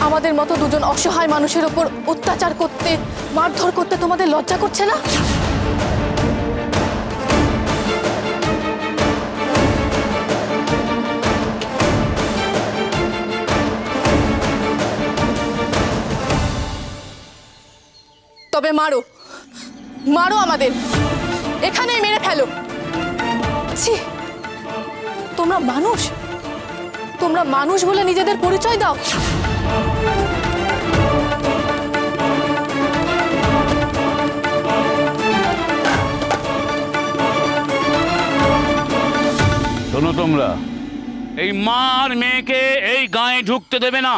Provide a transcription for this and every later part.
আমাদের মতো দুজন অসহায় মানুষের উপর অত্যাচার করতে, মারধর করতে তোমাদের লজ্জা করছে না? তবে মারো, মারো আমাদের, এখানেই মেরে ফেলো। ছি, তোমরা মানুষ? তোমরা মানুষ বলে নিজেদের পরিচয় দাও? শোনো, তোমরা এই মার মেয়েকে এই গায়ে ঢুকতে দেবে না।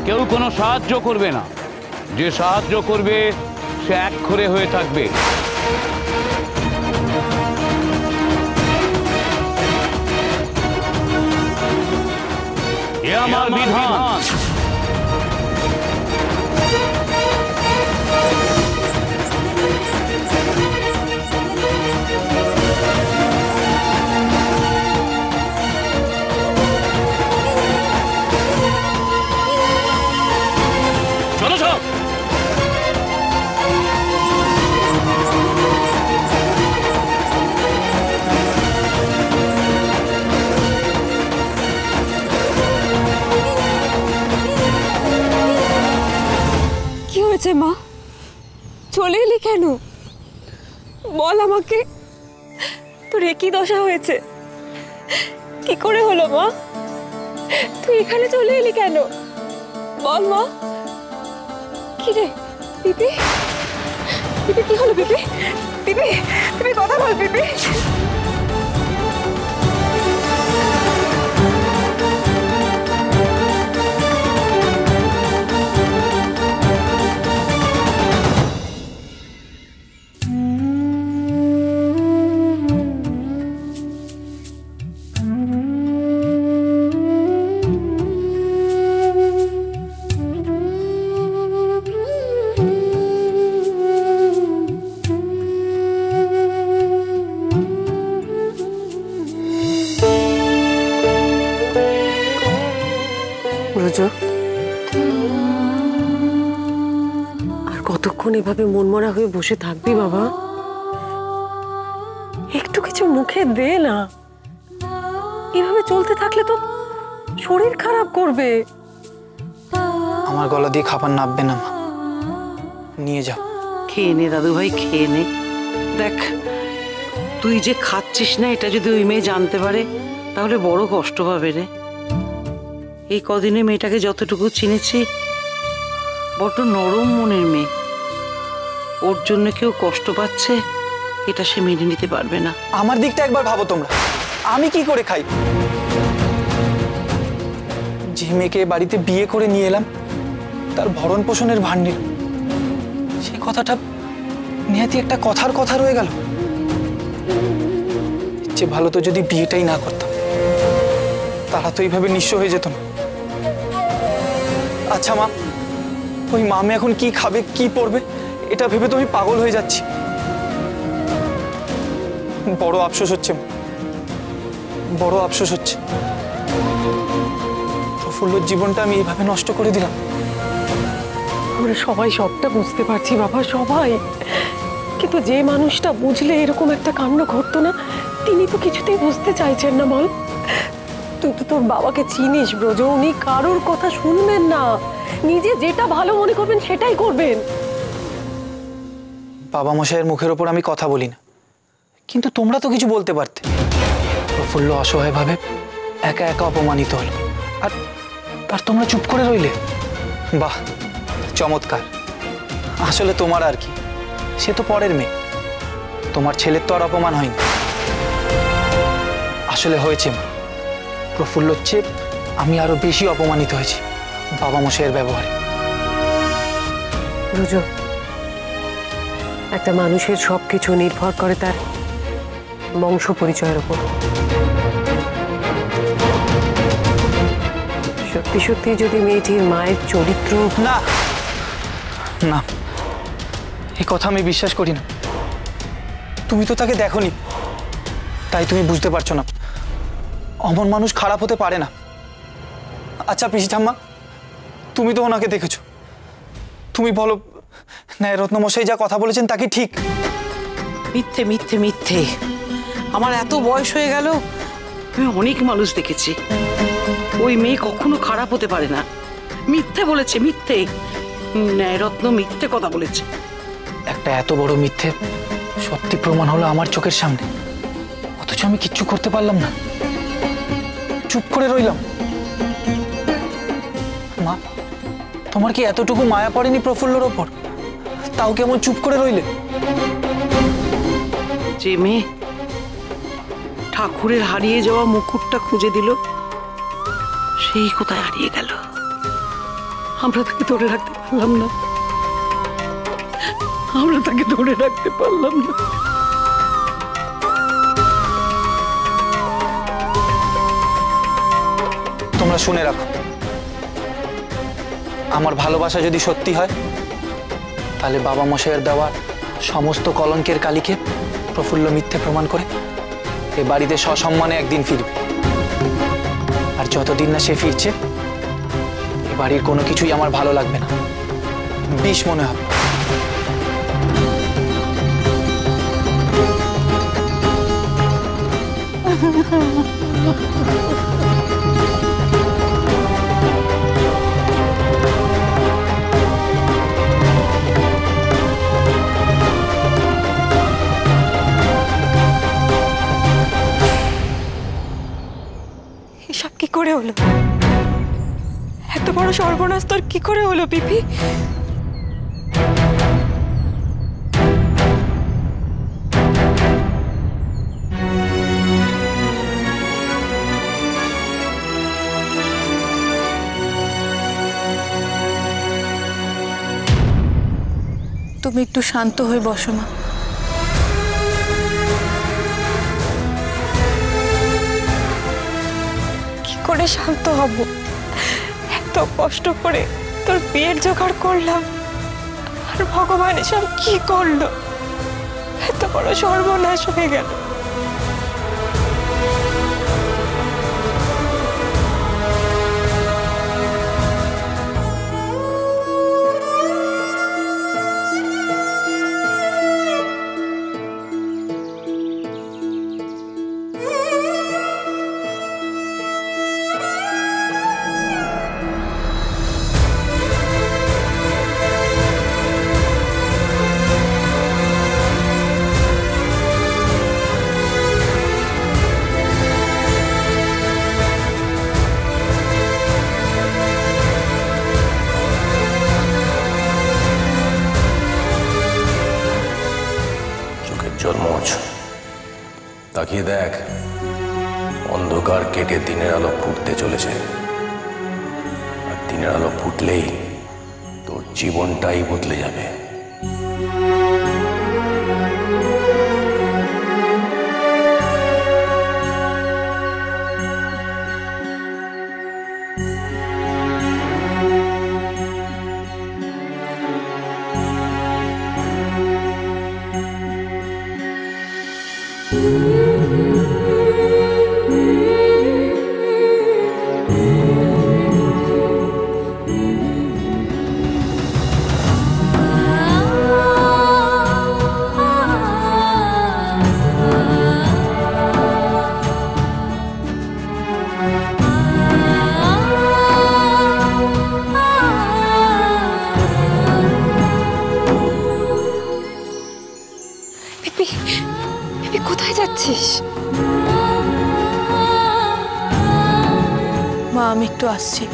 কেউ কোনো সাহায্য করবে না, যে সাহায্য করবে সে একঘরে হয়ে থাকবে। এ আমার বিধান। চলো সব। কি হয়েছে মা? চলে এলি কেন? বল আমাকে, তোর একই দশা হয়েছে? কি করে হলো মা? তুই এখানে চলে এলি কেন? বল মা। কি রে পিপি? পিপি কি হলো? পিপি, পিপি, পিপি কথা বল পিপি। আর কতক্ষণ এভাবে মনমরা হয়ে বসে থাকবি বাবা? একটু কিছু মুখে দে না। এভাবে চলতে থাকলে তো শরীর খারাপ করবে। আমার গলা দিয়ে খাবার নাববে না মা, নিয়ে যাও। খেয়ে নে দাদু ভাই, খেয়ে নে। দেখ, তুই যে খাচ্ছিস না এটা যদি ওই মেয়ে জানতে পারে তাহলে বড় কষ্ট পাবে রে। এই কদিনে মেয়েটাকে যতটুকু চিনেছি, বড্ড নরম মনের মেয়ে। ওর জন্য কেউ কষ্ট পাচ্ছে এটা সে মেনে নিতে পারবে না। আমার দিকটা একবার ভাবো তোমরা, আমি কি করে খাই? যে মেয়েকে বাড়িতে বিয়ে করে নিয়ে এলাম তার ভরণ পোষণের ভার নিল, সেই কথাটা নিহাতি একটা কথার কথা রয়ে গেল। ইচ্ছে ভালো তো যদি বিয়েটাই না করতাম, তারা তো এইভাবে নিঃস্ব হয়ে যেত না। আচ্ছা মা, ওই মামে এখন কি খাবে কি পড়বে এটা ভেবে তো আমি পাগল হয়ে যাচ্ছি। বড় আফসোস হচ্ছে মা, বড় আফসোস হচ্ছে। প্রফুল্লর জীবনটা আমি এইভাবে নষ্ট করে দিলাম। আমরা সবাই সবটা বুঝতে পারছি বাবা, সবাই। কিন্তু যে মানুষটা বুঝলে এরকম একটা কাণ্ড ঘটতো না, তিনি তো কিছুতেই বুঝতে চাইছেন না। বল, তুই তো তোর বাবাকে চিনিস ব্রজ, উনি কারোর কথা শুনবেন না, নিজে যেটা ভালো মনে করবেন সেটাই করবেন। বাবা মশাইয়ের মুখের ওপর আমি কথা বলি না, কিন্তু তোমরা তো কিছু বলতে পারতে। প্রফুল্ল অসহায়ভাবে একা একা অপমানিত হলো, আর তার তোমরা চুপ করে রইলে। বাহ, চমৎকার। আসলে তোমার আর কি, সে তো পরের মেয়ে, তোমার ছেলের তো আর অপমান হয়নি। আসলে হয়েছে মা, প্রফুল্লর চেয়ে আমি আরো বেশি অপমানিত হয়েছি বাবা মশাইয়ের ব্যবহারে। ব্রজ, একটা মানুষের সবকিছু নির্ভর করে তার বংশ পরিচয়ের উপর। সত্যি সত্যি যদি মেয়েটির মায়ের চরিত্র না, না, এই কথা আমি বিশ্বাস করি না। তুমি তো তাকে দেখোনি, তাই তুমি বুঝতে পারছো না। অমন মানুষ খারাপ হতে পারে না। আচ্ছা পিসি ঠাম্মা, তুমি তো ওনাকে দেখেছো, তুমি বলো ন্যায়রত্ন মশাই যা কথা বলেছেন তা কি ঠিক? মিথ্যে মিথ্যে মিথ্যে। আমার এত বয়স হয়ে গেল, আমি অনেক মানুষ দেখেছি। ওই মেয়ে কখনো খারাপ হতে পারে না। মিথ্যে বলেছে, মিথ্যে। ন্যায়রত্ন মিথ্যে কথা বলেছে। একটা এত বড় মিথ্যে সত্যি প্রমাণ হলো আমার চোখের সামনে, অথচ আমি কিচ্ছু করতে পারলাম না, চুপ করে রইলাম। মা, তোমার কি এতটুকু মায়া পড়েনি প্রফুল্লর ওপর? তাও কেমন চুপ করে রইলে? যে মেয়ে ঠাকুরের হারিয়ে যাওয়া মুকুটটা খুঁজে দিল, সেই কোথায় হারিয়ে গেল। আমরা তাকে ধরে রাখতে পারলাম না, আমরা তাকে ধরে রাখতে পারলাম না। তোমরা শুনে রাখো, আমার ভালোবাসা যদি সত্যি হয়, তাহলে বাবা মশাইয়ের দেওয়া সমস্ত কলঙ্কের কালিকে প্রফুল্ল মিথ্যে প্রমাণ করে এ বাড়িতে সসম্মানে একদিন ফিরবে। আর যতদিন না সে ফিরছে, এ বাড়ির কোনো কিছুই আমার ভালো লাগবে না, বিষ মনে হবে। এসব কি করে হলো? এত বড় সর্বনাশ তোর কি করে হলো পিপি? তুমি একটু শান্ত হয়ে বসো মা। কি করে শান্ত হব? এত কষ্ট করে তোর বিয়ের জোগাড় করলাম, আর ভগবান এসব কি করলো? এত বড় সর্বনাশ হয়ে গেল। জন্মোজ তাকিয়ে দেখ, অন্ধকার কেটে দিনের আলো ফুটতে চলেছে। আর দিনের আলো ফুটলেই তোর জীবনটাই বদলে যাবে। পিপি, পিপি কোথায় যাচ্ছিস? মা আমি একটু আসছি।